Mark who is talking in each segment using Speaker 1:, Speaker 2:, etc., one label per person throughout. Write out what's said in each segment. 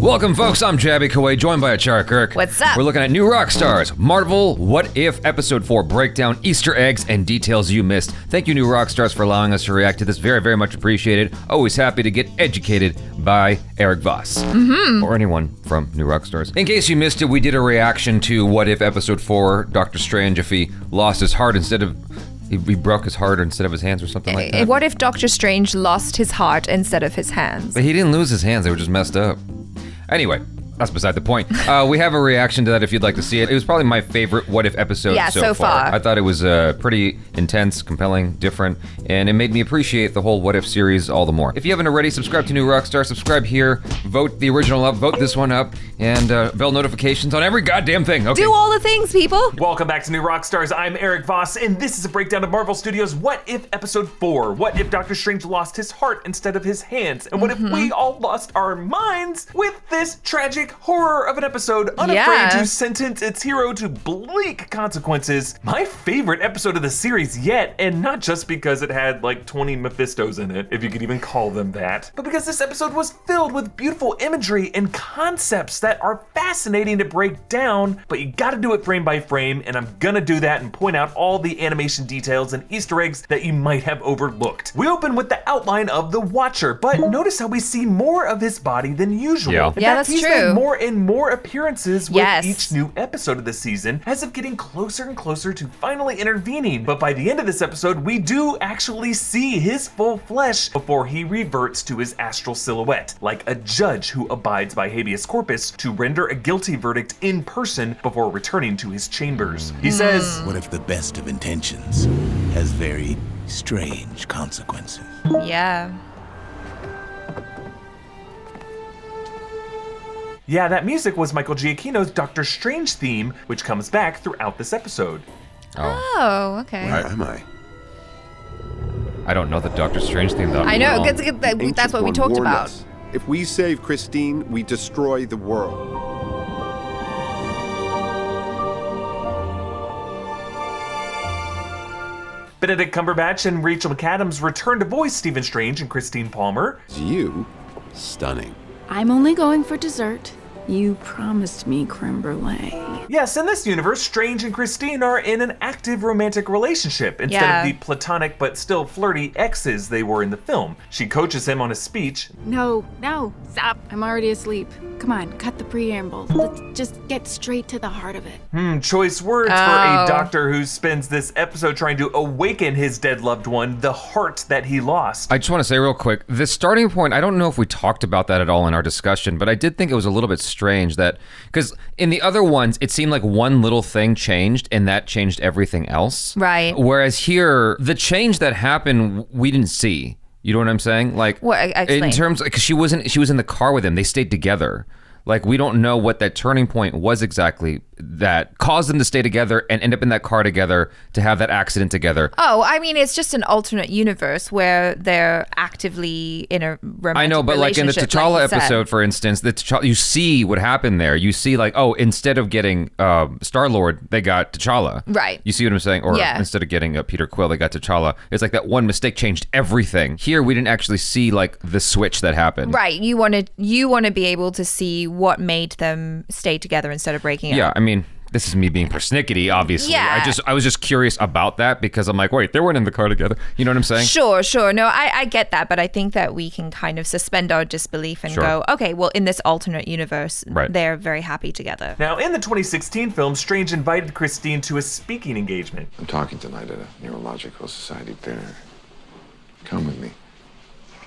Speaker 1: Welcome, folks. I'm Jaby, Koay, joined by ACHARA, KIRK.
Speaker 2: What's up?
Speaker 1: We're looking at new Rockstars, Marvel What If Episode 4 breakdown, Easter eggs, and details you missed. Thank you, new Rockstars, for allowing us to react to this. Very, very much appreciated. Always happy to get educated by Eric Voss. Or anyone from New Rockstars. In case you missed it, we did a reaction to What If Episode 4, Doctor Strange, if he lost his heart instead of... He broke his heart instead of his hands or something like that.
Speaker 2: What if Doctor Strange lost his heart instead of his hands?
Speaker 1: But he didn't lose his hands, they were just messed up. Anyway, that's beside the point. We have a reaction to that if you'd like to see it. It was probably my favorite What If episode so far. I thought it was pretty intense, compelling, different, and it made me appreciate the whole What If series all the more. If you haven't already, subscribe to New Rockstar, subscribe here, vote the original up, vote this one up, and bell notifications on every goddamn thing. Okay.
Speaker 2: Do all the things, people.
Speaker 3: Welcome back to New Rockstars. I'm Eric Voss, and this is a breakdown of Marvel Studios' What If Episode 4. What if Doctor Strange lost his heart instead of his hands? And what if we all lost our minds with this tragic horror of an episode, unafraid to sentence its hero to bleak consequences? My favorite episode of the series yet, and not just because it had like 20 Mephistos in it, if you could even call them that, but because this episode was filled with beautiful imagery and concepts that are fascinating to break down, but you gotta do it frame by frame, and I'm gonna do that and point out all the animation details and Easter eggs that you might have overlooked. We open with the outline of the Watcher, but notice how we see more of his body than usual.
Speaker 1: Yeah,
Speaker 2: that's
Speaker 3: he's
Speaker 2: true.
Speaker 3: made more and more appearances with each new episode of the season, as if getting closer and closer to finally intervening. But by the end of this episode, we do actually see his full flesh before he reverts to his astral silhouette, like a judge who abides by habeas corpus to render a guilty verdict in person before returning to his chambers. He says,
Speaker 4: "What if the best of intentions has very strange consequences?"
Speaker 2: Yeah.
Speaker 3: yeah, that music was Michael Giacchino's Doctor Strange theme, which comes back throughout this episode.
Speaker 2: Oh, okay.
Speaker 4: Where am I?
Speaker 1: I don't know the Doctor Strange theme though.
Speaker 2: I know, that's what we talked about.
Speaker 5: If we save Christine, we destroy the world.
Speaker 3: Benedict Cumberbatch and Rachel McAdams return to voice Stephen Strange and Christine Palmer.
Speaker 5: You, stunning.
Speaker 6: I'm only going for dessert. You promised me creme brulee.
Speaker 3: Yes, in this universe, Strange and Christine are in an active romantic relationship instead of the platonic but still flirty exes they were in the film. She coaches him on his speech.
Speaker 6: No, stop. I'm already asleep. Come on, cut the preamble. Let's just get straight to the heart of it.
Speaker 3: Choice words for a doctor who spends this episode trying to awaken his dead loved one, the heart that he lost.
Speaker 1: I just want to say real quick, the starting point, I don't know if we talked about that at all in our discussion, but I did think it was a little bit strange that, because in the other ones, it seemed like one little thing changed and that changed everything else.
Speaker 2: Right.
Speaker 1: Whereas here, the change that happened, we didn't see. You know what I'm saying? Like,
Speaker 2: explain.
Speaker 1: In terms, because she was in the car with him. They stayed together. Like, we don't know what that turning point was exactly that caused them to stay together and end up in that car together to have that accident together.
Speaker 2: Oh, I mean, it's just an alternate universe where they're actively in a romantic
Speaker 1: I know, but like in the T'Challa episode, for instance, you see what happened there. You see like, oh, instead of getting Star-Lord, they got T'Challa.
Speaker 2: Right.
Speaker 1: You see what I'm saying? Or instead of getting Peter Quill, they got T'Challa. It's like that one mistake changed everything. Here, we didn't actually see like the switch that happened.
Speaker 2: Right. You want to be able to see what made them stay together instead of breaking up.
Speaker 1: Yeah, I mean, this is me being persnickety, obviously.
Speaker 2: Yeah.
Speaker 1: I was just curious about that because I'm like, wait, they weren't in the car together. You know what I'm saying?
Speaker 2: Sure. No, I get that, but I think that we can kind of suspend our disbelief and go, okay, well, in this alternate universe, they're very happy together.
Speaker 3: Now, in the 2016 film, Strange invited Christine to a speaking engagement.
Speaker 7: I'm talking tonight at a Neurological Society dinner. Come with me.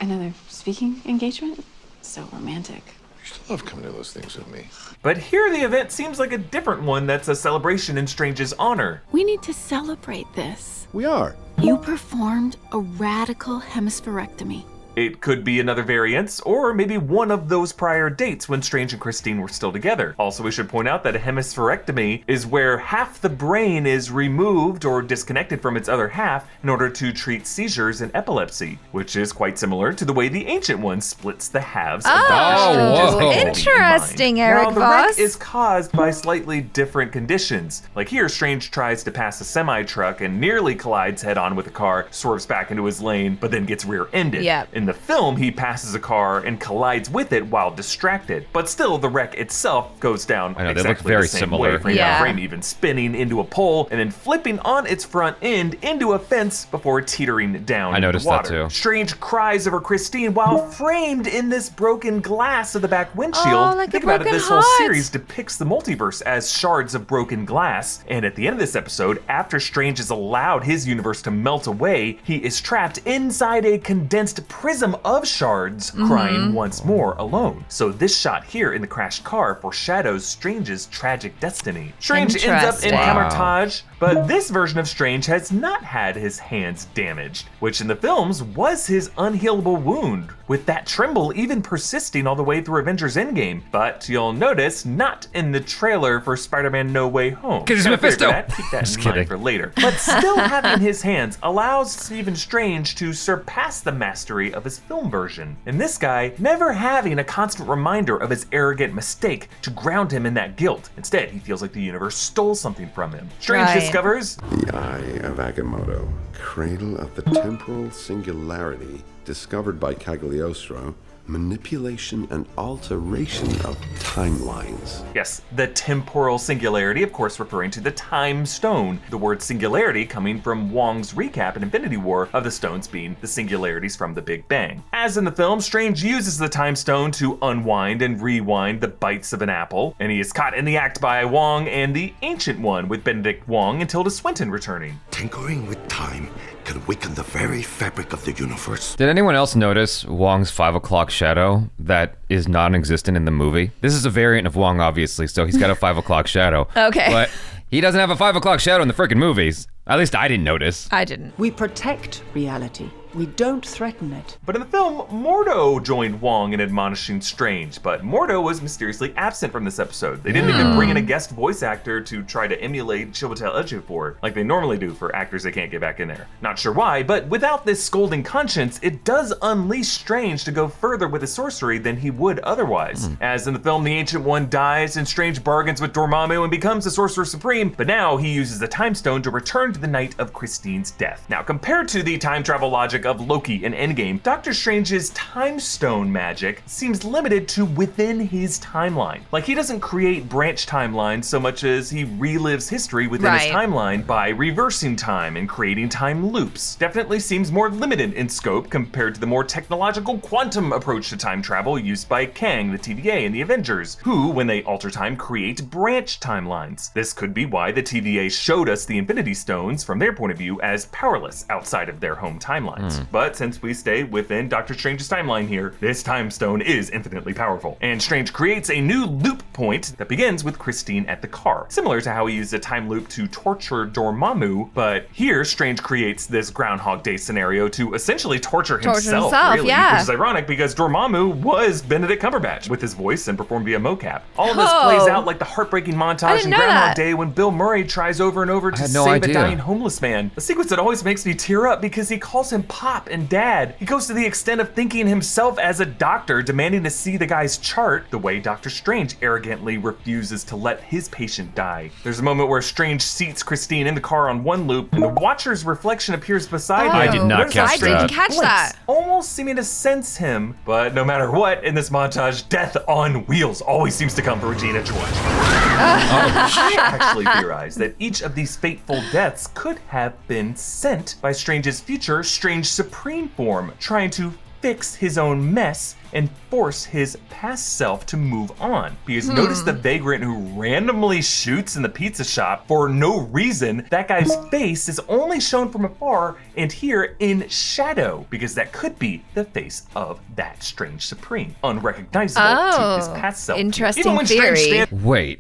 Speaker 6: Another speaking engagement? So romantic.
Speaker 7: You used to love coming to those things with me.
Speaker 3: But here the event seems like a different one that's a celebration in Strange's honor.
Speaker 6: We need to celebrate this.
Speaker 5: We are.
Speaker 6: You performed a radical hemispherectomy.
Speaker 3: It could be another variance, or maybe one of those prior dates when Strange and Christine were still together. Also, we should point out that a hemispherectomy is where half the brain is removed or disconnected from its other half in order to treat seizures and epilepsy, which is quite similar to the way the Ancient One splits the halves of Doctor Strange's
Speaker 2: interesting,
Speaker 3: mind.
Speaker 2: Eric
Speaker 3: Now, the
Speaker 2: Voss.
Speaker 3: wreck is caused by slightly different conditions. Like here, Strange tries to pass a semi-truck and nearly collides head-on with a car, swerves back into his lane, but then gets rear-ended.
Speaker 2: Yep.
Speaker 3: In the film, he passes a car and collides with it while distracted. But still, the wreck itself goes down
Speaker 1: I know,
Speaker 3: exactly
Speaker 1: they look very
Speaker 3: the same
Speaker 1: similar.
Speaker 3: way, frame by frame, even spinning into a pole and then flipping on its front end into a fence before teetering down
Speaker 1: I noticed
Speaker 3: the water.
Speaker 1: that too.
Speaker 3: Strange cries over Christine while framed in this broken glass of the back windshield.
Speaker 2: Like
Speaker 3: Think
Speaker 2: a
Speaker 3: about it,
Speaker 2: broken
Speaker 3: this whole
Speaker 2: heart.
Speaker 3: series depicts the multiverse as shards of broken glass. And at the end of this episode, after Strange has allowed his universe to melt away, he is trapped inside a condensed prism of shards, crying once more alone. So this shot here in the crashed car foreshadows Strange's tragic destiny. Strange ends up in
Speaker 2: Interesting.
Speaker 3: Camouflage, but this version of Strange has not had his hands damaged, which in the films was his unhealable wound, with that tremble even persisting all the way through Avengers Endgame. But you'll notice not in the trailer for Spider-Man No Way Home.
Speaker 1: 'Cause it's
Speaker 3: Gotta figure
Speaker 1: Mephisto.
Speaker 3: that, keep that
Speaker 1: Just
Speaker 3: in
Speaker 1: kidding.
Speaker 3: mind for later. But still having his hands allows Stephen Strange to surpass the mastery of his film version. And this guy never having a constant reminder of his arrogant mistake to ground him in that guilt. Instead, he feels like the universe stole something from him. Strange
Speaker 2: Right.
Speaker 3: discovers
Speaker 5: The Eye of Agamotto, cradle of the temporal singularity, discovered by Cagliostro, manipulation and alteration of timelines.
Speaker 3: yes, the temporal singularity, of course referring to the time stone. The word singularity coming from Wong's recap in Infinity War of the stones being the singularities from the Big Bang. As in the film, Strange uses the time stone to unwind and rewind the bites of an apple, and he is caught in the act by Wong and the Ancient One with Benedict Wong and Tilda Swinton returning.
Speaker 8: Tinkering with time can weaken the very fabric of the universe.
Speaker 1: Did anyone else notice Wong's 5 o'clock shadow that is non-existent in the movie? This is a variant of Wong, obviously, so he's got a 5 o'clock shadow.
Speaker 2: Okay.
Speaker 1: But he doesn't have a 5 o'clock shadow in the freaking movies. At least I didn't notice.
Speaker 2: I didn't.
Speaker 9: We protect reality. We don't threaten it.
Speaker 3: But in the film, Mordo joined Wong in admonishing Strange, but Mordo was mysteriously absent from this episode. They didn't even bring in a guest voice actor to try to emulate Chiwetel Ejiofor, like they normally do for actors they can't get back in there. Not sure why, but without this scolding conscience, it does unleash Strange to go further with his sorcery than he would otherwise. As in the film, the Ancient One dies and Strange bargains with Dormammu and becomes the Sorcerer Supreme, but now he uses the Time Stone to return to the night of Christine's death. Now, compared to the time travel logic of Loki in Endgame, Doctor Strange's Time Stone magic seems limited to within his timeline. Like, he doesn't create branch timelines so much as he relives history within his timeline by reversing time and creating time loops. Definitely seems more limited in scope compared to the more technological quantum approach to time travel used by Kang, the TVA, and the Avengers, who, when they alter time, create branch timelines. This could be why the TVA showed us the Infinity Stones from their point of view as powerless outside of their home timelines. But since we stay within Doctor Strange's timeline here, this time stone is infinitely powerful. And Strange creates a new loop point that begins with Christine at the car, similar to how he used a time loop to torture Dormammu, but here Strange creates this Groundhog Day scenario to essentially torture himself, really, which is ironic because Dormammu was Benedict Cumberbatch with his voice and performed via mocap. All of this plays out like the heartbreaking montage in Groundhog Day when Bill Murray tries over and over to save a dying homeless man. A sequence that always makes me tear up because he calls him Pop and Dad. He goes to the extent of thinking himself as a doctor, demanding to see the guy's chart, the way Doctor Strange arrogantly refuses to let his patient die. There's a moment where Strange seats Christine in the car on one loop, and the Watcher's reflection appears beside him.
Speaker 1: I did not catch that.
Speaker 2: I didn't catch that.
Speaker 3: Almost seeming to sense him, but no matter what, in this montage, death on wheels always seems to come for Regina George. I actually theorize that each of these fateful deaths could have been sent by Strange's future Strange Supreme form, trying to fix his own mess and force his past self to move on. Because notice the vagrant who randomly shoots in the pizza shop for no reason. That guy's face is only shown from afar and here in shadow, because that could be the face of that Strange Supreme, unrecognizable to his past self.
Speaker 2: Interesting
Speaker 3: Even when
Speaker 2: theory.
Speaker 3: Strange
Speaker 1: Wait.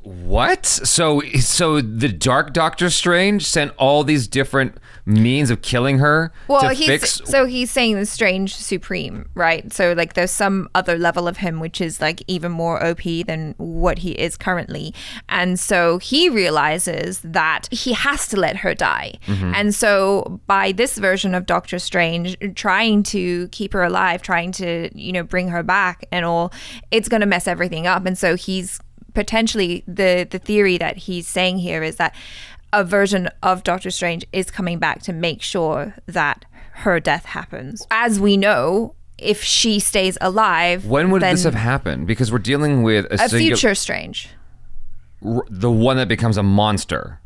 Speaker 1: What? So the Dark Doctor Strange sent all these different means of killing her to fix...
Speaker 2: So he's saying the Strange Supreme, right? So like there's some other level of him which is like even more OP than what he is currently. And so he realizes that he has to let her die. And so by this version of Doctor Strange trying to keep her alive, trying to, bring her back and all, it's going to mess everything up. And so he's potentially the theory that he's saying here is that a version of Doctor Strange is coming back to make sure that her death happens. As we know, if she stays alive,
Speaker 1: when would
Speaker 2: then
Speaker 1: this have happened? Because we're dealing with
Speaker 2: a future Strange.
Speaker 1: The one that becomes a monster.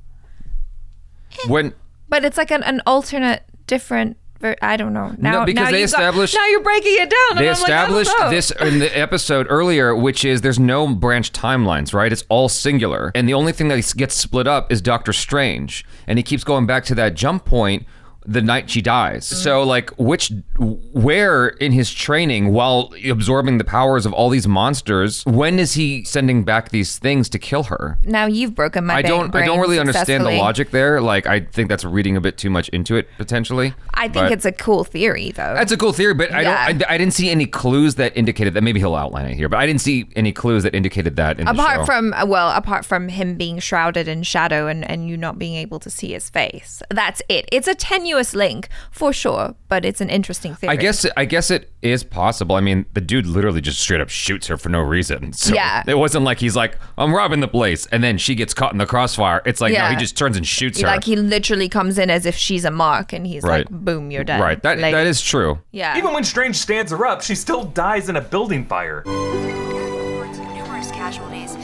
Speaker 2: But it's like an alternate, different. I don't know.
Speaker 1: No, because they established.
Speaker 2: Now you're breaking it down.
Speaker 1: They
Speaker 2: and I'm
Speaker 1: established
Speaker 2: like, I don't know.
Speaker 1: this in the episode earlier, which is there's no branch timelines, right? It's all singular, and the only thing that gets split up is Doctor Strange, and he keeps going back to that jump point the night she dies. So like where in his training while absorbing the powers of all these monsters, when is he sending back these things to kill her?
Speaker 2: Now you've broken my brain.
Speaker 1: I don't really understand the logic there. Like I think that's reading a bit too much into it potentially.
Speaker 2: I think it's a cool theory though.
Speaker 1: That's a cool theory, but I didn't see any clues that indicated that. Maybe he'll outline it here, but I didn't see any clues that indicated that in the show.
Speaker 2: Apart from him being shrouded in shadow and you not being able to see his face. That's it. It's a tenuous link for sure, but it's an interesting theory.
Speaker 1: I guess it is possible. I mean, the dude literally just straight up shoots her for no reason. So it wasn't like he's like, I'm robbing the place, and then she gets caught in the crossfire. It's like, no, he just turns and shoots her.
Speaker 2: Like he literally comes in as if she's a mark, and he's like, boom, you're dead.
Speaker 1: Right, that is true.
Speaker 2: Yeah.
Speaker 3: Even when Strange stands her up, she still dies in a building fire.
Speaker 10: Reports of numerous casualties,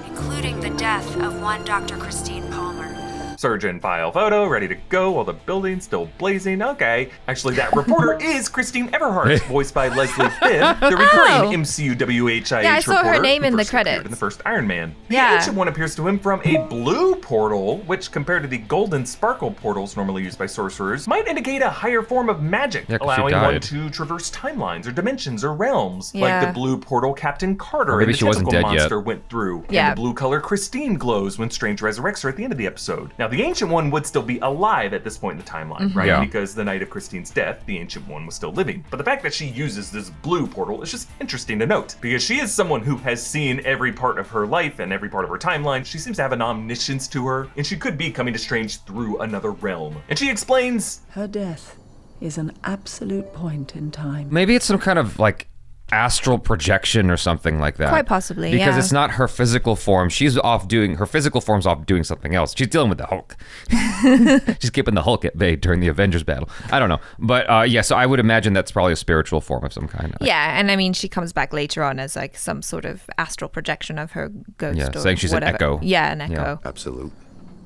Speaker 10: including the death of one Dr. Christine Palmer.
Speaker 3: Surgeon file photo, ready to go while the building's still blazing. Okay. Actually, that reporter is Christine Everhart, voiced by Leslie Bibb, the recurring MCU WHIH reporter.
Speaker 2: I saw her name in the credits.
Speaker 3: In the first Iron Man. The Ancient One appears to him from a blue portal, which compared to the golden sparkle portals normally used by sorcerers, might indicate a higher form of magic, allowing one to traverse timelines or dimensions or realms, like the blue portal Captain Carter and the tentacle monster went through. And the blue color Christine glows when Strange resurrects her at the end of the episode. Now, the Ancient One would still be alive at this point in the timeline, right? Yeah. Because the night of Christine's death, the Ancient One was still living. But the fact that she uses this blue portal is just interesting to note, because she is someone who has seen every part of her life and every part of her timeline. She seems to have an omniscience to her, and she could be coming to Strange through another realm. And she explains,
Speaker 9: her death is an absolute point in time.
Speaker 1: Maybe it's some kind of like astral projection or something like that.
Speaker 2: Quite possibly,
Speaker 1: because it's not her physical form. Her physical form's off doing something else. She's dealing with the Hulk. She's keeping the Hulk at bay during the Avengers battle. I don't know. But so I would imagine that's probably a spiritual form of some kind.
Speaker 2: Yeah, and I mean, she comes back later on as like some sort of astral projection of her ghost.
Speaker 1: Yeah,
Speaker 2: or
Speaker 1: saying she's
Speaker 2: whatever.
Speaker 1: an echo.
Speaker 2: Yeah, an echo.
Speaker 5: Yeah. Absolute.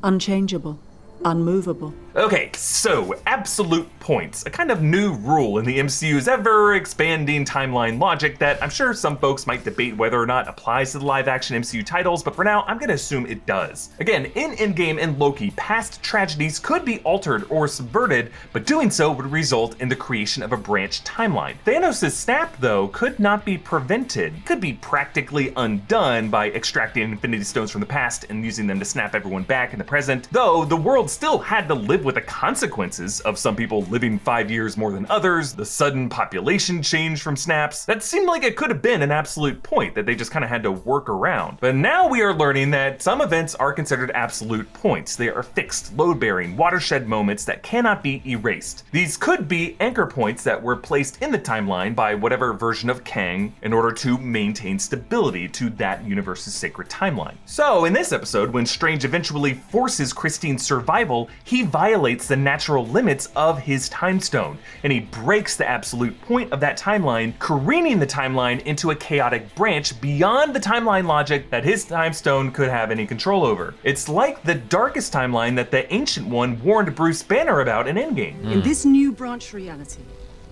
Speaker 9: Unchangeable. Unmovable.
Speaker 3: Okay, so absolute points, a kind of new rule in the MCU's ever-expanding timeline logic that I'm sure some folks might debate whether or not applies to the live-action MCU titles, but for now, I'm gonna assume it does. Again, in Endgame and Loki, past tragedies could be altered or subverted, but doing so would result in the creation of a branch timeline. Thanos' snap, though, could not be prevented, could be practically undone by extracting Infinity Stones from the past and using them to snap everyone back in the present, though the world still had to live with the consequences of some people living 5 years more than others, the sudden population change from snaps. That seemed like it could have been an absolute point that they just kind of had to work around. But now we are learning that some events are considered absolute points. They are fixed, load-bearing, watershed moments that cannot be erased. These could be anchor points that were placed in the timeline by whatever version of Kang in order to maintain stability to that universe's sacred timeline. So in this episode, when Strange eventually forces Christine's survival, he violates the natural limits of his time stone, and he breaks the absolute point of that timeline, careening the timeline into a chaotic branch beyond the timeline logic that his time stone could have any control over. It's like the darkest timeline that the Ancient One warned Bruce Banner about in Endgame.
Speaker 11: In this new branch reality,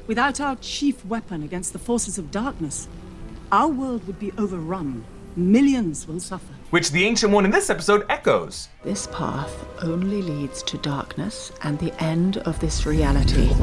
Speaker 11: without our chief weapon against the forces of darkness, our world would be overrun. Millions will suffer.
Speaker 3: Which the Ancient One in this episode echoes.
Speaker 9: This path only leads to darkness and the end of this reality.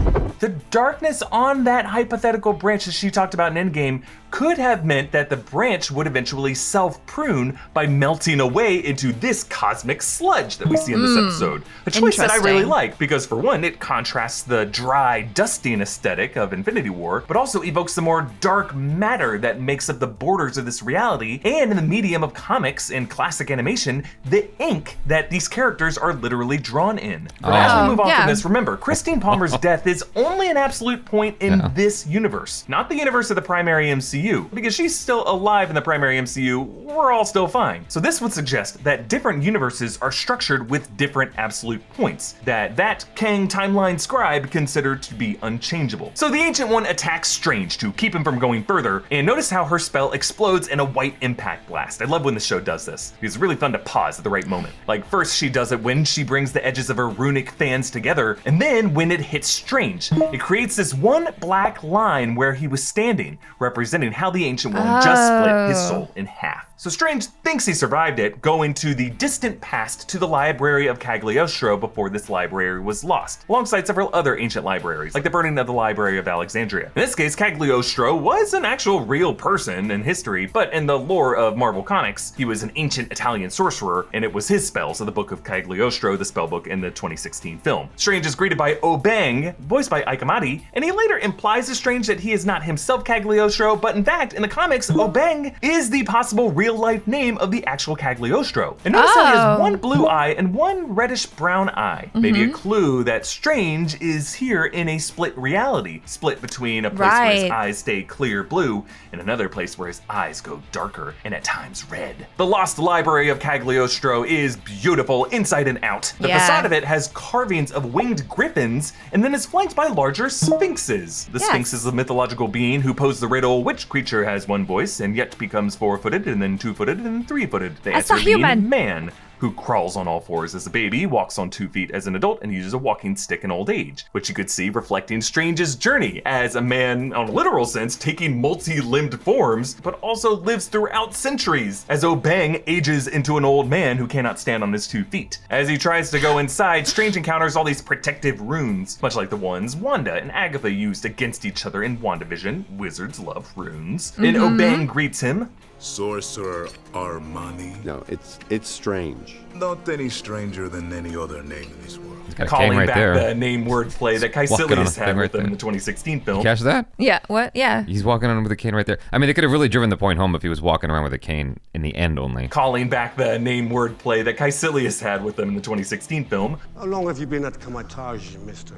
Speaker 3: The darkness on that hypothetical branch that she talked about in Endgame could have meant that the branch would eventually self-prune by melting away into this cosmic sludge that we see in this episode. A choice that I really like because, for one, it contrasts the dry, dusting aesthetic of Infinity War, but also evokes the more dark matter that makes up the borders of this reality, and in the medium of comics and classic animation, the ink that these characters are literally drawn in. But as we move on from this, remember, Christine Palmer's death is only an absolute point in this universe, not the universe of the primary MCU. MCU. Because she's still alive in the primary MCU, we're all still fine. So this would suggest that different universes are structured with different absolute points, that Kang timeline scribe considered to be unchangeable. So the Ancient One attacks Strange to keep him from going further, and notice how her spell explodes in a white impact blast. I love when the show does this. It's really fun to pause at the right moment. Like first she does it when she brings the edges of her runic fans together, and then when it hits Strange. It creates this one black line where he was standing, representing how the Ancient One just split his soul in half. So Strange thinks he survived it, going to the distant past to the library of Cagliostro before this library was lost, alongside several other ancient libraries, like the burning of the Library of Alexandria. In this case, Cagliostro was an actual real person in history, but in the lore of Marvel Comics, he was an ancient Italian sorcerer, and it was his spells of the Book of Cagliostro, the spellbook in the 2016 film. Strange is greeted by Obeng, voiced by Ike Amati, and he later implies to Strange that he is not himself Cagliostro, but in fact, in the comics, Obeng is the possible real-life name of the actual Cagliostro. And notice how he has one blue eye and one reddish-brown eye. Maybe a clue that Strange is here in a split reality, split between a place where his eyes stay clear blue and another place where his eyes go darker and at times red. The Lost Library of Cagliostro is beautiful inside and out. The facade of it has carvings of winged griffins and then is flanked by larger sphinxes. The Sphinx is the mythological being who posed the riddle which creature has one voice and yet becomes four-footed and then two-footed and three-footed. The answer being man, who crawls on all fours as a baby, walks on 2 feet as an adult, and uses a walking stick in old age, which you could see reflecting Strange's journey as a man, on a literal sense, taking multi-limbed forms, but also lives throughout centuries, as Obeng ages into an old man who cannot stand on his 2 feet. As he tries to go inside, Strange encounters all these protective runes, much like the ones Wanda and Agatha used against each other in WandaVision. Wizards love runes. And Obeng greets him.
Speaker 12: Sorcerer Armani?
Speaker 5: No, it's Strange.
Speaker 12: Not any stranger than any other name in this world.
Speaker 3: Calling back the name wordplay that Caecilius had with him in the 2016 film.
Speaker 1: You catch that?
Speaker 2: Yeah, what? Yeah.
Speaker 1: He's walking on with a cane right there. I mean, they could have really driven the point home if he was walking around with a cane in the end only.
Speaker 3: Calling back the name wordplay that Caecilius had with him in the 2016 film.
Speaker 13: How long have you been at Kamatage, Mr.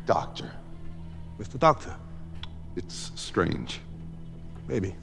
Speaker 5: Doctor.
Speaker 13: Mr. Doctor?
Speaker 5: It's Strange.
Speaker 13: Maybe.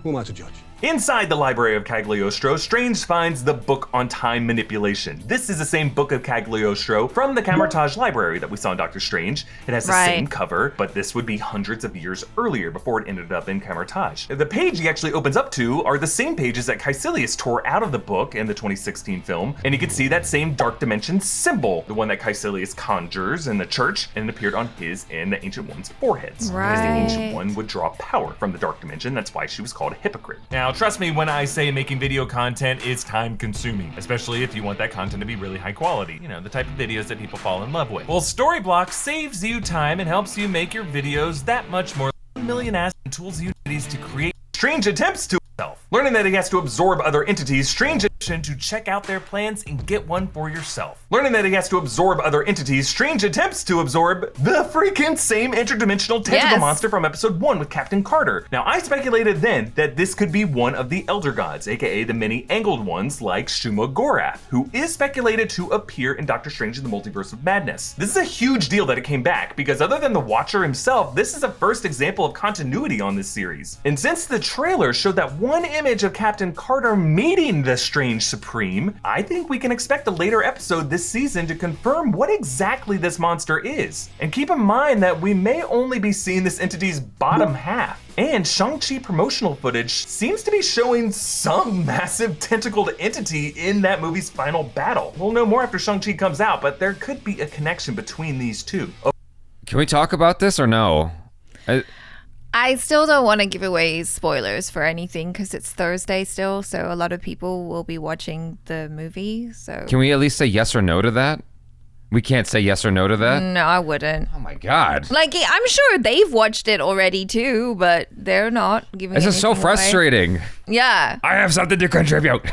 Speaker 13: Who am I to judge?
Speaker 3: Inside the Library of Cagliostro, Strange finds the Book on Time Manipulation. This is the same Book of Cagliostro from the Camartage Library that we saw in Doctor Strange. It has the same cover, but this would be hundreds of years earlier before it ended up in Camartage. The page he actually opens up to are the same pages that Caecilius tore out of the book in the 2016 film, and you can see that same Dark Dimension symbol, the one that Caecilius conjures in the church, and it appeared on his and the Ancient One's foreheads. Because the Ancient One would draw power from the Dark Dimension, that's why she was called a hypocrite. Now, trust me when I say making video content is time consuming, especially if you want that content to be really high quality. You know, the type of videos that people fall in love with. Well, Storyblok saves you time and helps you make your videos that much more. 1 million assets and tools you need to create Strange attempts to himself. Learning that he has to absorb other entities, Strange to check out their plans and get one for yourself. Learning that he has to absorb other entities, Strange attempts to absorb the freaking same interdimensional tentacle monster from episode 1 with Captain Carter. Now, I speculated then that this could be one of the Elder Gods, aka the many angled ones like Shuma Gorath, who is speculated to appear in Doctor Strange in the Multiverse of Madness. This is a huge deal that it came back, because other than the Watcher himself, this is the first example of continuity on this series. And since the trailer showed that one image of Captain Carter meeting the Strange Supreme, I think we can expect a later episode this season to confirm what exactly this monster is. And keep in mind that we may only be seeing this entity's bottom half. And Shang-Chi promotional footage seems to be showing some massive tentacled entity in that movie's final battle. We'll know more after Shang-Chi comes out, but there could be a connection between these two.
Speaker 1: Can we talk about this or no?
Speaker 2: I still don't want to give away spoilers for anything because it's Thursday still, so a lot of people will be watching the movie. So
Speaker 1: can we at least say yes or no to that? We can't say yes or no to that?
Speaker 2: No, I wouldn't.
Speaker 1: Oh my God.
Speaker 2: Like, I'm sure they've watched it already too, but they're not giving
Speaker 1: This is so frustrating.
Speaker 2: Away. Yeah.
Speaker 1: I have something to contribute.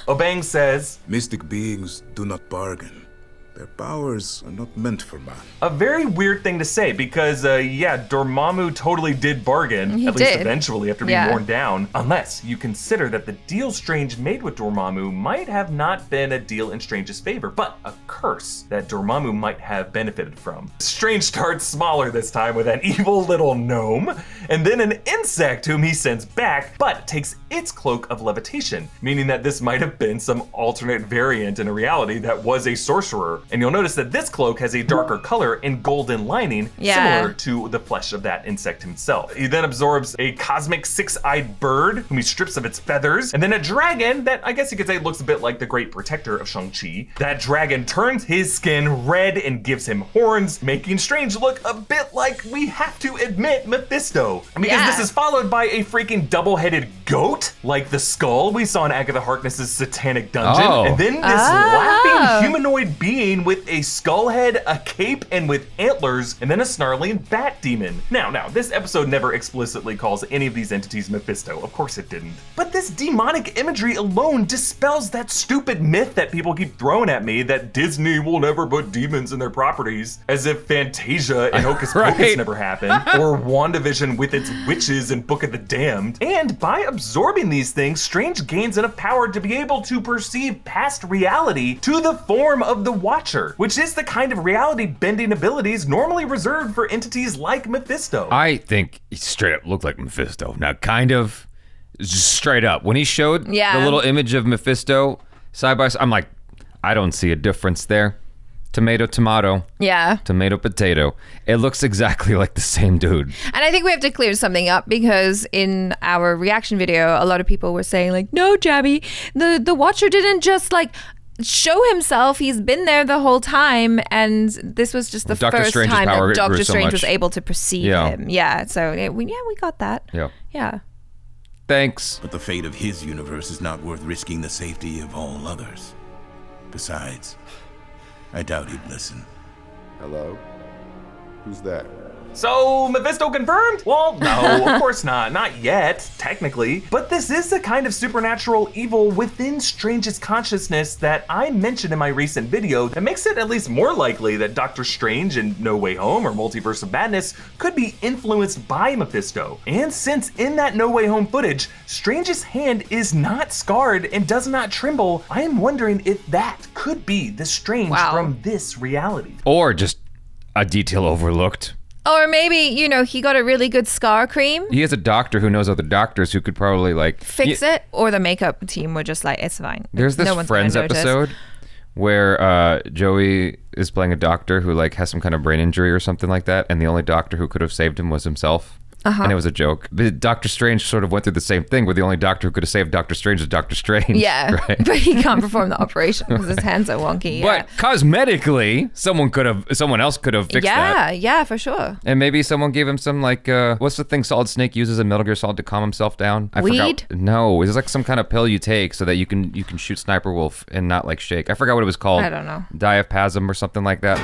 Speaker 3: Obeng says,
Speaker 12: Mystic beings do not bargain. Their powers are not meant for man.
Speaker 3: A very weird thing to say because, Dormammu totally did bargain,
Speaker 2: He
Speaker 3: at least
Speaker 2: did.
Speaker 3: eventually after being worn down, unless you consider that the deal Strange made with Dormammu might have not been a deal in Strange's favor, but a curse that Dormammu might have benefited from. Strange starts smaller this time with an evil little gnome, and then an insect whom he sends back, but takes its cloak of levitation, meaning that this might have been some alternate variant in a reality that was a sorcerer. And you'll notice that this cloak has a darker color and golden lining, similar to the flesh of that insect himself. He then absorbs a cosmic six-eyed bird, whom he strips of its feathers, and then a dragon that I guess you could say looks a bit like the Great Protector of Shang-Chi. That dragon turns his skin red and gives him horns, making Strange look a bit like, we have to admit, Mephisto. Because this is followed by a freaking double-headed goat, like the skull we saw in Agatha Harkness's Satanic Dungeon, and then this laughing humanoid being with a skull head, a cape, and with antlers, and then a snarling bat demon. Now, this episode never explicitly calls any of these entities Mephisto. Of course it didn't. But this demonic imagery alone dispels that stupid myth that people keep throwing at me that Disney will never put demons in their properties, as if Fantasia and Hocus Pocus never happened, or WandaVision with its witches and Book of the Damned. And by absorbing these things, Strange gains enough power to be able to perceive past reality to the form of the Watcher, which is the kind of reality-bending abilities normally reserved for entities like Mephisto.
Speaker 1: I think he straight up looked like Mephisto. Now, kind of, just straight up. When he showed the little image of Mephisto side by side, I'm like, I don't see a difference there. Tomato, tomato.
Speaker 2: Yeah.
Speaker 1: Tomato, potato. It looks exactly like the same dude.
Speaker 2: And I think we have to clear something up because in our reaction video, a lot of people were saying like, no, Jaby, the Watcher didn't just like show himself. He's been there the whole time. And this was just the first time that Doctor Strange was able to perceive him. Yeah. So we got that.
Speaker 1: Yeah.
Speaker 2: Yeah.
Speaker 1: Thanks.
Speaker 4: But the fate of his universe is not worth risking the safety of all others. Besides, I doubt he'd listen.
Speaker 5: Hello? Who's there?
Speaker 3: So, Mephisto confirmed? Well, no, of course not. Not yet, technically. But this is the kind of supernatural evil within Strange's consciousness that I mentioned in my recent video that makes it at least more likely that Doctor Strange in No Way Home or Multiverse of Madness could be influenced by Mephisto. And since in that No Way Home footage, Strange's hand is not scarred and does not tremble, I am wondering if that could be the Strange from this reality.
Speaker 1: Or just a detail overlooked.
Speaker 2: Or maybe, he got a really good scar cream.
Speaker 1: He has a doctor who knows other doctors who could probably
Speaker 2: fix it. Or the makeup team were just like, it's fine.
Speaker 1: There's this Friends episode where Joey is playing a doctor who has some kind of brain injury or something like that. And the only doctor who could have saved him was himself. And it was a joke. But Doctor Strange sort of went through the same thing where the only doctor who could have saved Doctor Strange is Doctor Strange.
Speaker 2: Yeah,
Speaker 1: right?
Speaker 2: But he can't perform the operation because his hands are wonky.
Speaker 1: But cosmetically, someone else could have fixed that.
Speaker 2: Yeah, for sure.
Speaker 1: And maybe someone gave him some what's the thing Solid Snake uses in Metal Gear Solid to calm himself down? I
Speaker 2: Weed?
Speaker 1: forgot. No, it's like some kind of pill you take so that you can shoot Sniper Wolf and not shake. I forgot what it was called.
Speaker 2: I don't know.
Speaker 1: Diapasm or something like that.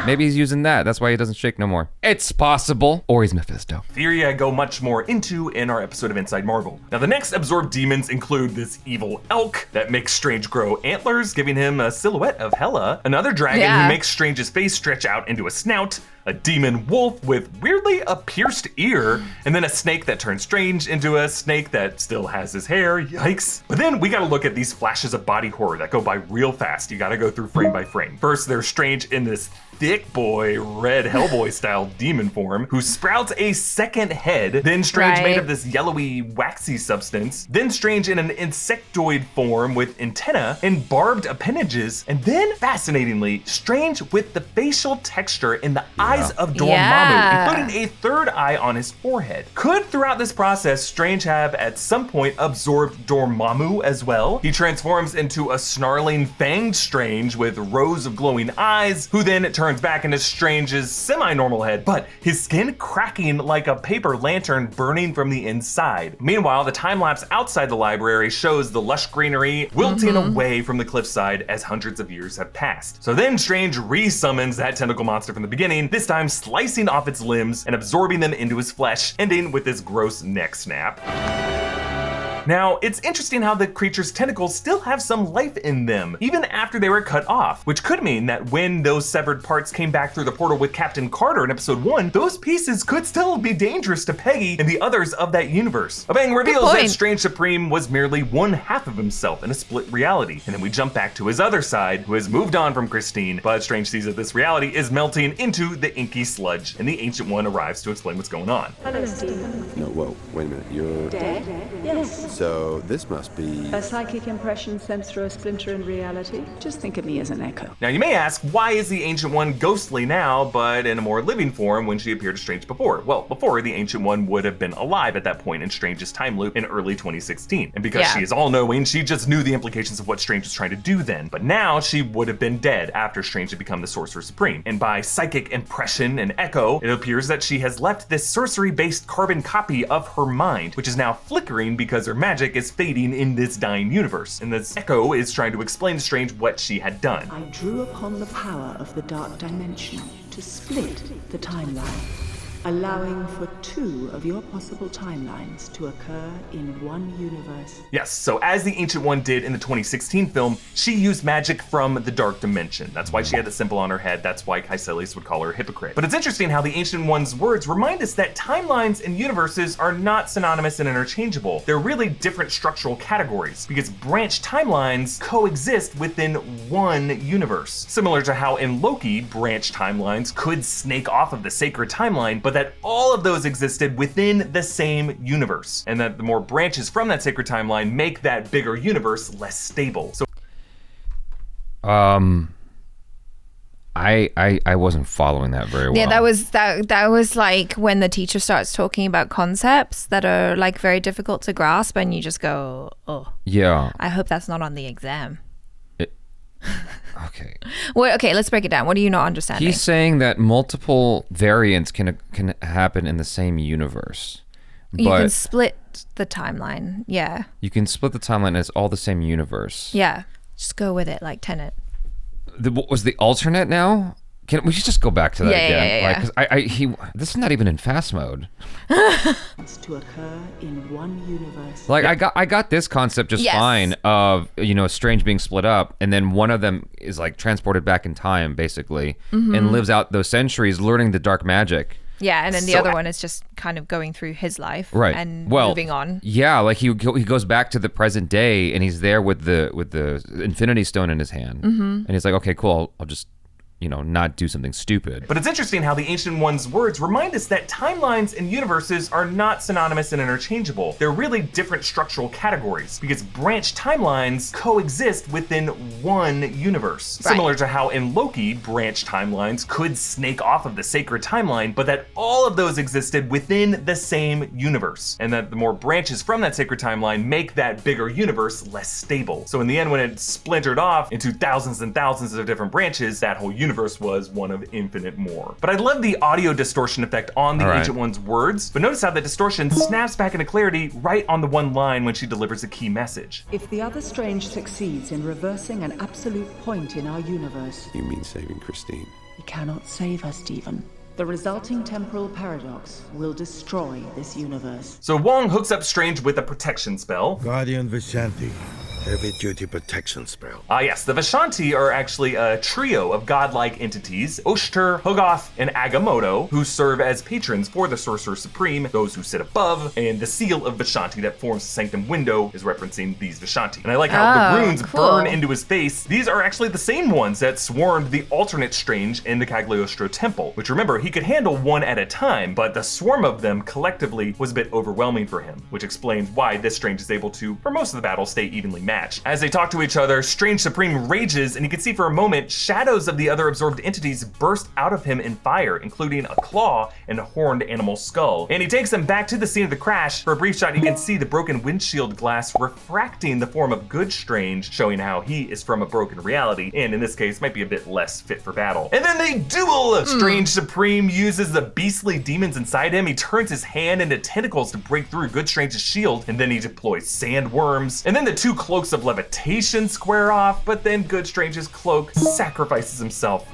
Speaker 1: Maybe he's using that. That's why he doesn't shake no more. It's possible. Or he's Mephisto.
Speaker 3: Theory I go much more into in our episode of Inside Marvel. Now, the next absorbed demons include this evil elk that makes Strange grow antlers, giving him a silhouette of Hela, another dragon who makes Strange's face stretch out into a snout, a demon wolf with weirdly a pierced ear, and then a snake that turns Strange into a snake that still has his hair. Yikes. But then we gotta look at these flashes of body horror that go by real fast. You gotta go through frame by frame. First, there's Strange in this thick boy, red Hellboy style demon form who sprouts a second head. Then Strange made of this yellowy, waxy substance. Then Strange in an insectoid form with antenna and barbed appendages. And then, fascinatingly, Strange with the facial texture in the eyes of Dormammu, including a third eye on his forehead. Could throughout this process, Strange have at some point absorbed Dormammu as well? He transforms into a snarling, fanged Strange with rows of glowing eyes, who then turns back into Strange's semi-normal head, but his skin cracking like a paper lantern burning from the inside. Meanwhile, the time-lapse outside the library shows the lush greenery wilting away from the cliffside as hundreds of years have passed. So then Strange re-summons that tentacle monster from the beginning, this time slicing off its limbs and absorbing them into his flesh, ending with this gross neck snap. Now, it's interesting how the creature's tentacles still have some life in them, even after they were cut off, which could mean that when those severed parts came back through the portal with Captain Carter in episode 1, those pieces could still be dangerous to Peggy and the others of that universe. Abang reveals that Strange Supreme was merely one half of himself in a split reality, and then we jump back to his other side, who has moved on from Christine, but Strange sees that this reality is melting into the inky sludge, and the Ancient One arrives to explain what's going on.
Speaker 5: Hello, Stephen. No, whoa, wait a minute, you're...
Speaker 9: Dead? Yes.
Speaker 5: So this must be...
Speaker 9: A psychic impression sent through a splinter in reality? Just think of me as an echo.
Speaker 3: Now you may ask, why is the Ancient One ghostly now, but in a more living form when she appeared to Strange before? Well, before, the Ancient One would have been alive at that point in Strange's time loop in early 2016. And because she is all-knowing, she just knew the implications of what Strange was trying to do then. But now she would have been dead after Strange had become the Sorcerer Supreme. And by psychic impression and echo, it appears that she has left this sorcery-based carbon copy of her mind, which is now flickering because her magic is fading in this dying universe. And this echo is trying to explain to Strange what she had done.
Speaker 9: I drew upon the power of the dark dimension to split the timeline, allowing for 2 of your possible timelines to occur in one universe.
Speaker 3: Yes, so as the Ancient One did in the 2016 film, she used magic from the dark dimension. That's why she had the symbol on her head. That's why Caecilius would call her a hypocrite. But it's interesting how the Ancient One's words remind us that timelines and universes are not synonymous and interchangeable. They're really different structural categories, because branch timelines coexist within one universe. Similar to how in Loki, branch timelines could snake off of the sacred timeline, but that all of those existed within the same universe, and that the more branches from that sacred timeline make that bigger universe less stable. So
Speaker 1: I wasn't following that very well.
Speaker 2: Yeah, that was like when the teacher starts talking about concepts that are like very difficult to grasp, and you just go, oh.
Speaker 1: Yeah.
Speaker 2: I hope that's not on the exam.
Speaker 1: Okay.
Speaker 2: Well, okay, let's break it down. What are you not understanding?
Speaker 1: He's saying that multiple variants can happen in the same universe.
Speaker 2: You can split the timeline. Yeah.
Speaker 1: You can split the timeline and it's all the same universe.
Speaker 2: Yeah. Just go with it like Tenet.
Speaker 1: What was the alternate now? Can we just go back to that again?
Speaker 2: Yeah.
Speaker 1: Like, this is not even in fast mode.
Speaker 9: To occur in one universe.
Speaker 1: Like I got this concept just fine of Strange being split up, and then one of them is like transported back in time basically, and lives out those centuries learning the dark magic.
Speaker 2: Yeah, and then the other one is just kind of going through his life and moving on.
Speaker 1: Yeah, like he goes back to the present day, and he's there with the Infinity Stone in his hand, and he's like, okay, cool, I'll just not do something stupid.
Speaker 3: But it's interesting how the Ancient One's words remind us that timelines and universes are not synonymous and interchangeable. They're really different structural categories, because branch timelines coexist within one universe. Right. Similar to how in Loki, branch timelines could snake off of the sacred timeline, but that all of those existed within the same universe, and that the more branches from that sacred timeline make that bigger universe less stable. So in the end, when it splintered off into thousands and thousands of different branches, that whole universe was one of infinite more. But I love the audio distortion effect on the Ancient One's words, but notice how the distortion snaps back into clarity right on the one line when she delivers a key message.
Speaker 9: If the other Strange succeeds in reversing an absolute point in our universe...
Speaker 5: You mean saving Christine?
Speaker 9: He cannot save her, Stephen. The resulting temporal paradox will destroy this universe.
Speaker 3: So Wong hooks up Strange with a protection spell.
Speaker 8: Guardian Vishanti. Heavy-duty protection spell.
Speaker 3: Yes, the Vishanti are actually a trio of godlike entities, Oshter, Hogoth, and Agamotto, who serve as patrons for the Sorcerer Supreme, those who sit above, and the seal of Vishanti that forms the sanctum window is referencing these Vishanti. And I like how the runes burn into his face. These are actually the same ones that swarmed the alternate Strange in the Cagliostro temple, which remember, he could handle one at a time, but the swarm of them collectively was a bit overwhelming for him, which explains why this Strange is able to, for most of the battle, stay evenly matched. As they talk to each other, Strange Supreme rages, and you can see for a moment shadows of the other absorbed entities burst out of him in fire, including a claw and a horned animal skull. And he takes them back to the scene of the crash. For a brief shot, you can see the broken windshield glass refracting the form of good Strange, showing how he is from a broken reality, and in this case might be a bit less fit for battle. And then they duel! Strange Supreme uses the beastly demons inside him. He turns his hand into tentacles to break through Good Strange's shield, and then he deploys sandworms. And then the two cloaks of levitation square off, but then Good Strange's cloak sacrifices himself.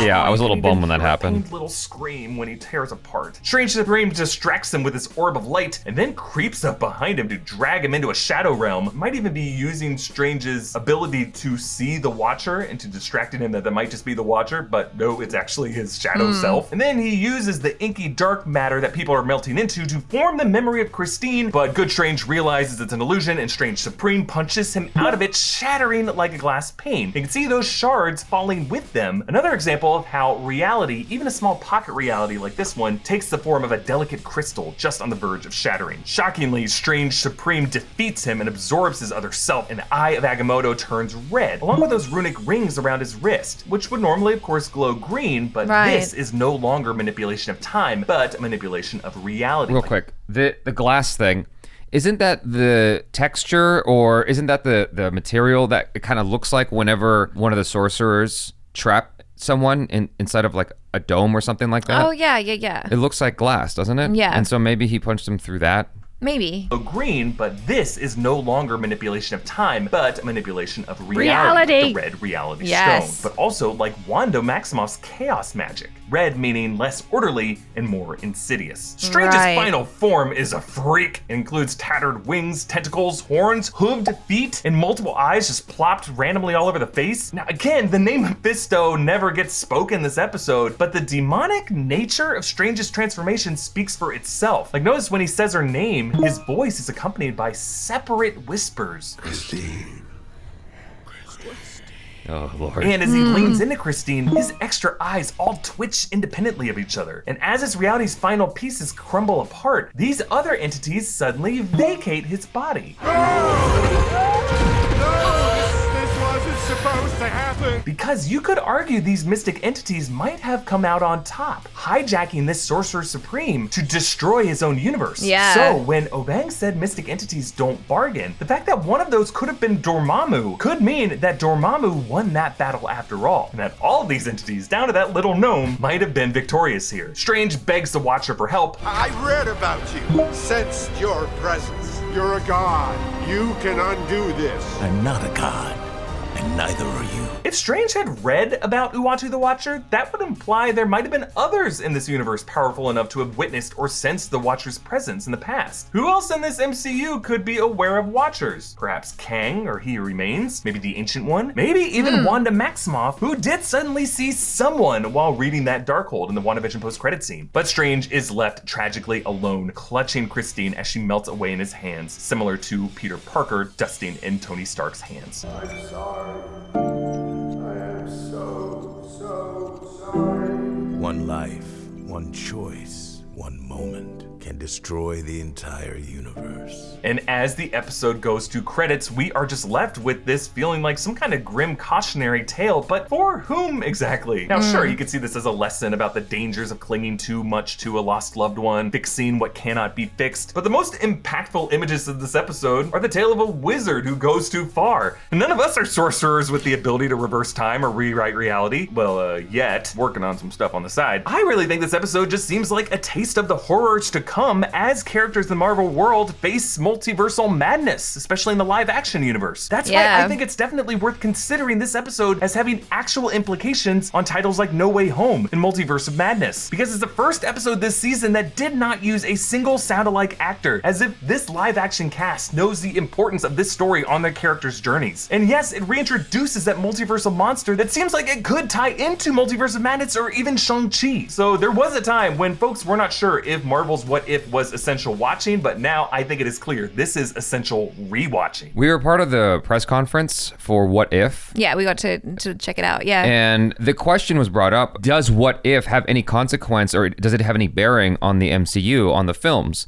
Speaker 1: Yeah, I was a little
Speaker 3: and
Speaker 1: bummed when
Speaker 3: even
Speaker 1: that happened.
Speaker 3: a pained little scream when he tears apart. Strange Supreme distracts him with his orb of light and then creeps up behind him to drag him into a shadow realm. Might even be using Strange's ability to see the Watcher and to distracting him that might just be the Watcher, but no, it's actually his shadow self. And then he uses the inky dark matter that people are melting into to form the memory of Christine, but Good Strange realizes it's an illusion and Strange Supreme punches him out of it, shattering like a glass pane. You can see those shards falling with them. Another example of how reality, even a small pocket reality like this one, takes the form of a delicate crystal just on the verge of shattering. Shockingly, Strange Supreme defeats him and absorbs his other self, and the Eye of Agamotto turns red, along with those runic rings around his wrist, which would normally, of course, glow green, but this is no longer manipulation of time, but a manipulation of reality.
Speaker 1: Real quick, the glass thing, isn't that the texture, or isn't that the material that it kind of looks like whenever one of the sorcerers trap someone inside of like a dome or something like that?
Speaker 2: Oh, yeah.
Speaker 1: It looks like glass, doesn't it?
Speaker 2: Yeah.
Speaker 1: And so maybe he punched him through that.
Speaker 2: Maybe.
Speaker 3: Green, but this is no longer manipulation of time, but manipulation of reality. The red reality stone. But also like Wanda Maximoff's chaos magic. Red meaning less orderly and more insidious. Strange's final form is a freak. It includes tattered wings, tentacles, horns, hooved feet, and multiple eyes just plopped randomly all over the face. Now again, the name Mephisto never gets spoken this episode, but the demonic nature of Strange's transformation speaks for itself. Like notice when he says her name, his voice is accompanied by separate whispers.
Speaker 8: Christine.
Speaker 1: Oh, Lord.
Speaker 3: And as he leans into Christine, his extra eyes all twitch independently of each other. And as his reality's final pieces crumble apart, these other entities suddenly vacate his body.
Speaker 14: Supposed to happen.
Speaker 3: Because you could argue these mystic entities might have come out on top, hijacking this Sorcerer Supreme to destroy his own universe.
Speaker 2: Yeah.
Speaker 3: So when Obang said mystic entities don't bargain, the fact that one of those could have been Dormammu could mean that Dormammu won that battle after all, and that all of these entities, down to that little gnome, might have been victorious here. Strange begs the Watcher for help.
Speaker 14: I read about you, sensed your presence. You're a god. You can undo this.
Speaker 4: I'm not a god. And neither are you.
Speaker 3: If Strange had read about Uatu the Watcher, that would imply there might have been others in this universe powerful enough to have witnessed or sensed the Watcher's presence in the past. Who else in this MCU could be aware of Watchers? Perhaps Kang or He Who Remains? Maybe the Ancient One? Maybe even Wanda Maximoff, who did suddenly see someone while reading that Darkhold in the WandaVision post-credit scene. But Strange is left tragically alone, clutching Christine as she melts away in his hands, similar to Peter Parker dusting in Tony Stark's hands.
Speaker 14: I'm sorry. I am so sorry.
Speaker 4: One life, one choice, one moment can destroy the entire universe.
Speaker 3: And as the episode goes to credits, we are just left with this feeling like some kind of grim cautionary tale, but for whom exactly? Now, sure, you could see this as a lesson about the dangers of clinging too much to a lost loved one, fixing what cannot be fixed, but the most impactful images of this episode are the tale of a wizard who goes too far. And none of us are sorcerers with the ability to reverse time or rewrite reality. Well, yet, working on some stuff on the side. I really think this episode just seems like a taste of the horrors to come as characters in the Marvel world face multiversal madness, especially in the live action universe. That's why I think it's definitely worth considering this episode as having actual implications on titles like No Way Home and Multiverse of Madness, because it's the first episode this season that did not use a single sound-alike actor, as if this live action cast knows the importance of this story on their characters' journeys. And yes, it reintroduces that multiversal monster that seems like it could tie into Multiverse of Madness or even Shang-Chi. So there was a time when folks were not sure if Marvel's What If was essential watching, but now I think it is clear this is essential rewatching.
Speaker 1: We were part of the press conference for What If.
Speaker 2: Yeah, we got to check it out, yeah.
Speaker 1: And the question was brought up, does What If have any consequence, or does it have any bearing on the MCU, on the films?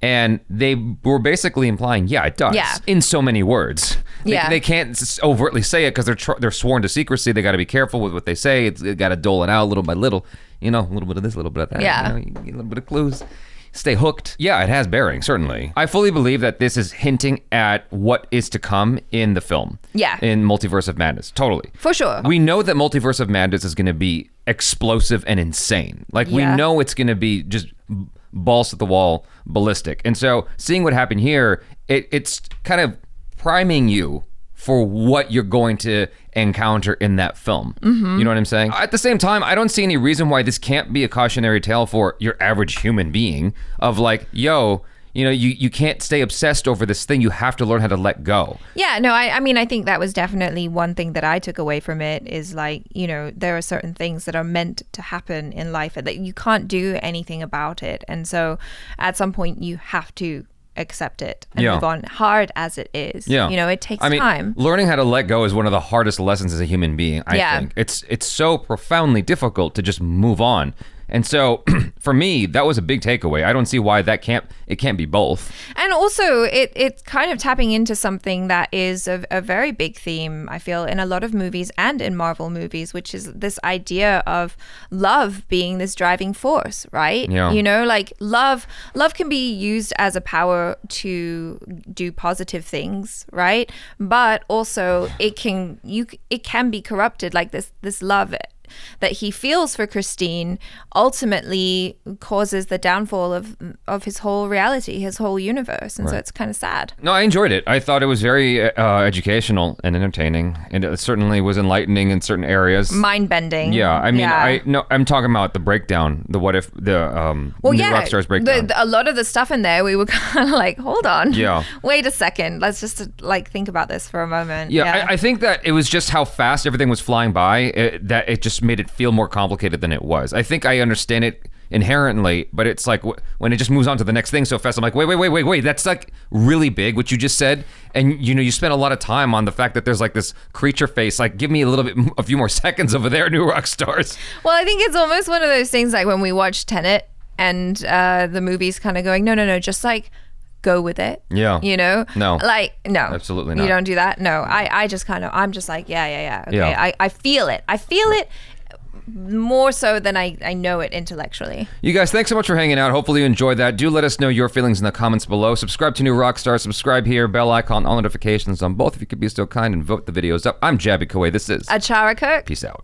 Speaker 1: And they were basically implying, yeah, it does.
Speaker 2: Yeah.
Speaker 1: In so many words. They can't overtly say it because they're sworn to secrecy. They got to be careful with what they say. It's got to dole it out little by little. You know, a little bit of this, a little bit of that.
Speaker 2: Yeah.
Speaker 1: You know, a little bit of clues. Stay hooked. Yeah, it has bearing, certainly. I fully believe that this is hinting at what is to come in the film.
Speaker 2: Yeah.
Speaker 1: In Multiverse of Madness. Totally.
Speaker 2: For sure.
Speaker 1: We know that Multiverse of Madness is going to be explosive and insane. Like, we know it's going to be just balls to the wall, ballistic. And so seeing what happened here, it's kind of priming you for what you're going to encounter in that film.
Speaker 2: Mm-hmm.
Speaker 1: You know what I'm saying? At the same time, I don't see any reason why this can't be a cautionary tale for your average human being of like, yo, you know, you can't stay obsessed over this thing. You have to learn how to let go.
Speaker 2: Yeah, no, I mean, I think that was definitely one thing that I took away from it is like, you know, there are certain things that are meant to happen in life and that you can't do anything about it. And so at some point you have to accept it and move on, hard as it is.
Speaker 1: Yeah.
Speaker 2: You know, it takes time.
Speaker 1: Learning how to let go is one of the hardest lessons as a human being, I think. It's so profoundly difficult to just move on. And so for me, that was a big takeaway. I don't see why it can't be both.
Speaker 2: And also it's kind of tapping into something that is a very big theme, I feel, in a lot of movies and in Marvel movies, which is this idea of love being this driving force, right?
Speaker 1: Yeah.
Speaker 2: You know, like love can be used as a power to do positive things, right? But also it can be corrupted, like this love that he feels for Christine ultimately causes the downfall of his whole reality, his whole universe. And so it's kind of sad.
Speaker 1: No, I enjoyed it. I thought it was very educational and entertaining, and it certainly was enlightening in certain areas.
Speaker 2: Mind-bending.
Speaker 1: Yeah, I mean, I'm talking about the breakdown, the what if, the Rockstars breakdown.
Speaker 2: A lot of the stuff in there, we were kind of like, hold on.
Speaker 1: Yeah.
Speaker 2: Wait a second. Let's just like think about this for a moment.
Speaker 1: Yeah, I think that it was just how fast everything was flying by that it just made it feel more complicated than it was. I think I understand it inherently, but it's like when it just moves on to the next thing so fast, I'm like, wait, that's like really big what you just said. And you know, you spent a lot of time on the fact that there's like this creature face. Like, give me a few more seconds over there, New Rockstars.
Speaker 2: Well, I think it's almost one of those things like when we watch Tenet and the movie's kind of going, no, just like go with it.
Speaker 1: Yeah.
Speaker 2: You know?
Speaker 1: No.
Speaker 2: Like, no.
Speaker 1: Absolutely not.
Speaker 2: You don't do that? No. I just kind of, I'm just like, yeah. Okay.
Speaker 1: Yeah.
Speaker 2: I feel it. I feel it more so than I know it intellectually.
Speaker 1: You guys, thanks so much for hanging out. Hopefully you enjoyed that. Do let us know your feelings in the comments below. Subscribe to New Rockstar. Subscribe here. Bell icon, all notifications on both if you could be so kind and vote the videos up. I'm Jaby Koay. This is
Speaker 2: ACHARA KIRK.
Speaker 1: Peace out.